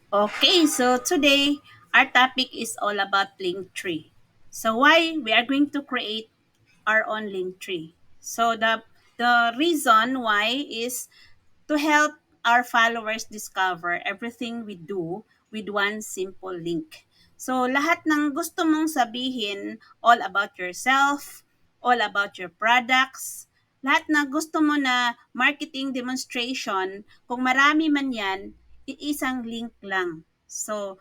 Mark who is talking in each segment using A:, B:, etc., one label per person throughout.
A: Okay, so today our topic is all about Linktree. So why we are going to create our own Linktree. So the reason why is to help our followers discover everything we do with one simple link. So lahat ng gusto mong sabihin all about yourself, all about your products, lahat na gusto mo na marketing demonstration, kung marami man yan, iisang link lang. So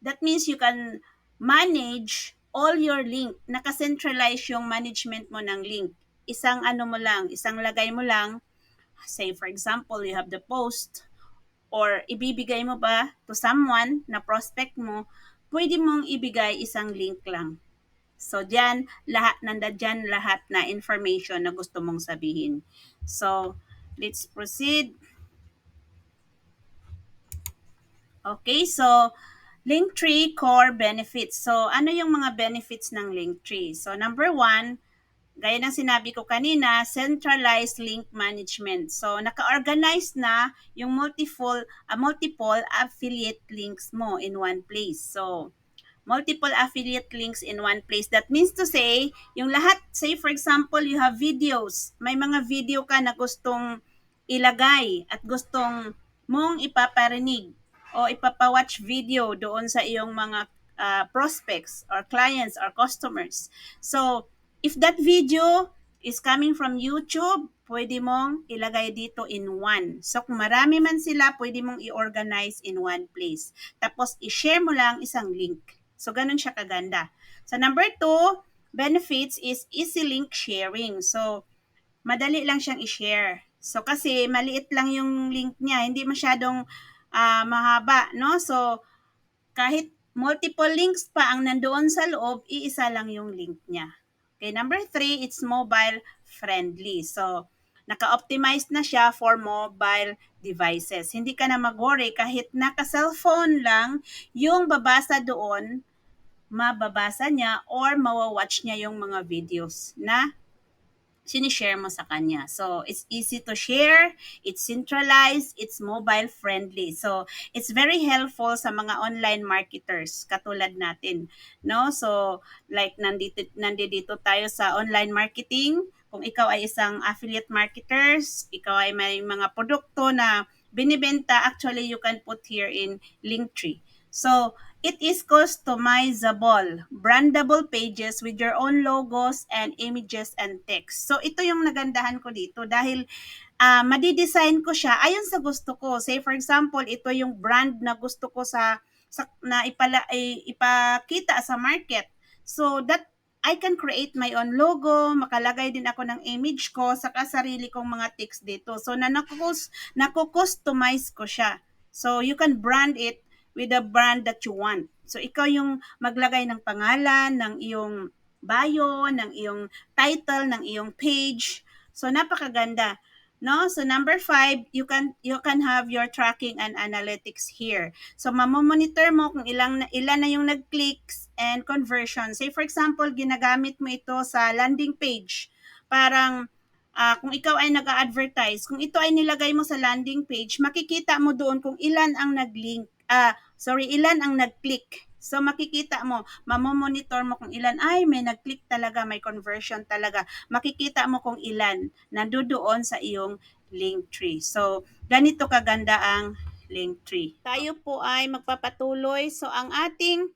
A: that means you can manage all your link. Nakacentralize yung management mo ng link. Isang ano mo lang, isang lagay mo lang. Say for example, you have the post or ibibigay mo ba to someone na prospect mo, pwede mong ibigay isang link lang. So, diyan, nandyan lahat na information na gusto mong sabihin. So, let's proceed. Okay, so Linktree core benefits. So, ano yung mga benefits ng Linktree? So, number one, gaya ng sinabi ko kanina, centralized link management. So, naka-organize na yung multiple affiliate links mo in one place. So, multiple affiliate links in one place. That means to say, yung lahat, say for example, you have videos. May mga video ka na gustong ilagay at gustong mong ipaparinig o ipapawatch video doon sa iyong mga prospects or clients or customers. So, if that video is coming from YouTube, pwede mong ilagay dito in one. So, kung marami man sila, pwede mong i-organize in one place. Tapos, i-share mo lang isang link. So, ganun siya kaganda. So, number two, benefits is easy link sharing. So, madali lang siyang i-share. So, kasi maliit lang yung link niya, hindi masyadong mahaba, no? So, kahit multiple links pa ang nandoon sa loob, iisa lang yung link niya. Okay, number three, it's mobile friendly. So, naka-optimize na siya for mobile devices. Hindi ka na mag-worry kahit naka-cellphone lang yung babasa doon, mababasa niya or mawawatch niya yung mga videos na sinishare mo sa kanya. So, it's easy to share, it's centralized, it's mobile friendly. So, it's very helpful sa mga online marketers katulad natin, no? So, like nandito tayo sa online marketing, kung ikaw ay isang affiliate marketers, ikaw ay may mga produkto na binibenta, actually you can put here in Linktree. So, it is customizable, brandable pages with your own logos and images and text. So, ito yung nagandahan ko dito dahil madidesign ko siya ayon sa gusto ko. Say for example, ito yung brand na gusto ko na ipakita sa market. So, that I can create my own logo, makalagay din ako ng image ko, saka sarili kong mga text dito. So, nako-customize ko siya. So, you can brand it with the brand that you want. So, ikaw yung maglagay ng pangalan, ng iyong bio, ng iyong title, ng iyong page. So, napakaganda. No? So, number five, you can have your tracking and analytics here. So, mamomonitor mo kung ilan na yung nag-clicks and conversion. Say, for example, ginagamit mo ito sa landing page. Parang, kung ikaw ay nag-a-advertise, kung ito ay nilagay mo sa landing page, makikita mo doon kung ilan ang nag-link, ilan ang nag-click. So makikita mo, mamomonitor mo kung ilan, ay may nag-click talaga, may conversion talaga. Makikita mo kung ilan nandoon sa iyong link tree. So ganito kaganda ang link tree. Tayo po ay magpapatuloy. So ang ating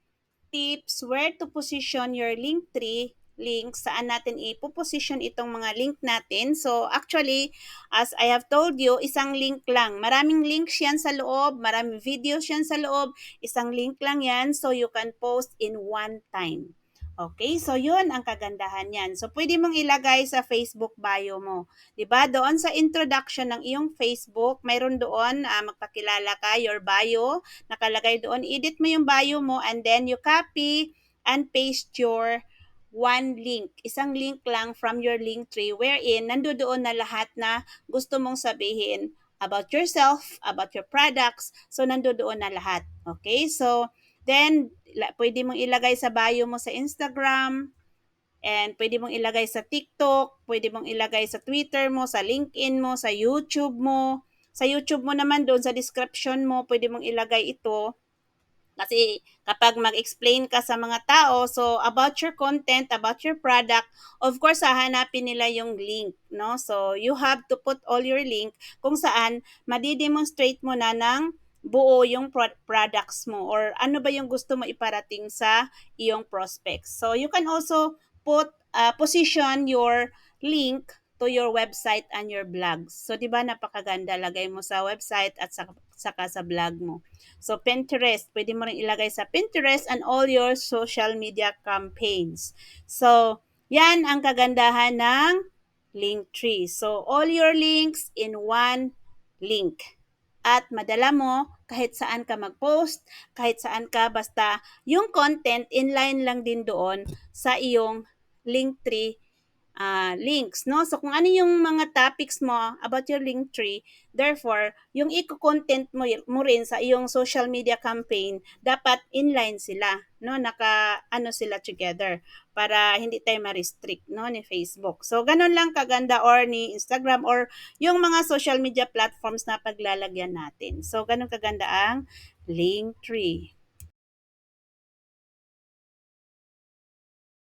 A: tips where to position your link tree link, saan natin ipoposition itong mga link natin. So, actually, as I have told you, isang link lang. Maraming links yan sa loob, maraming videos yan sa loob, isang link lang yan, so you can post in one time. Okay, so yun ang kagandahan yan. So, pwede mong ilagay sa Facebook bio mo. 'Di ba? Doon sa introduction ng iyong Facebook, mayroon doon, magpakilala ka, your bio, nakalagay doon, edit mo yung bio mo and then you copy and paste your one link. Isang link lang from your link tree wherein nandoon na lahat na gusto mong sabihin about yourself, about your products. So, nandoon na lahat. Okay? So, then, pwede mong ilagay sa bio mo sa Instagram, and pwede mong ilagay sa TikTok, pwede mong ilagay sa Twitter mo, sa LinkedIn mo, sa YouTube mo, Sa YouTube mo naman doon sa description mo, pwede mong ilagay ito. Kasi kapag mag-explain ka sa mga tao, so about your content, about your product, of course, hahanapin nila yung link, no? So you have to put all your link kung saan madi-demonstrate mo na ng buo yung products mo or ano ba yung gusto mo iparating sa iyong prospects. So you can also position your link to your website and your blogs. So 'di ba napakaganda, lagay mo sa website at saka sa blog mo. So, Pinterest, pwede mo rin ilagay sa Pinterest and all your social media campaigns. So, yan ang kagandahan ng Linktree. So, all your links in one link. At madala mo kahit saan ka mag-post, kahit saan ka, basta yung content inline lang din doon sa iyong Linktree links, no? So, kung ano yung mga topics mo about your link tree, therefore, yung i-content mo rin sa iyong social media campaign, dapat inline sila, no? Ano sila together para hindi tayo ma-restrict, no? Ni Facebook. So, ganun lang kaganda or ni Instagram or yung mga social media platforms na paglalagyan natin. So, ganun kaganda ang link tree.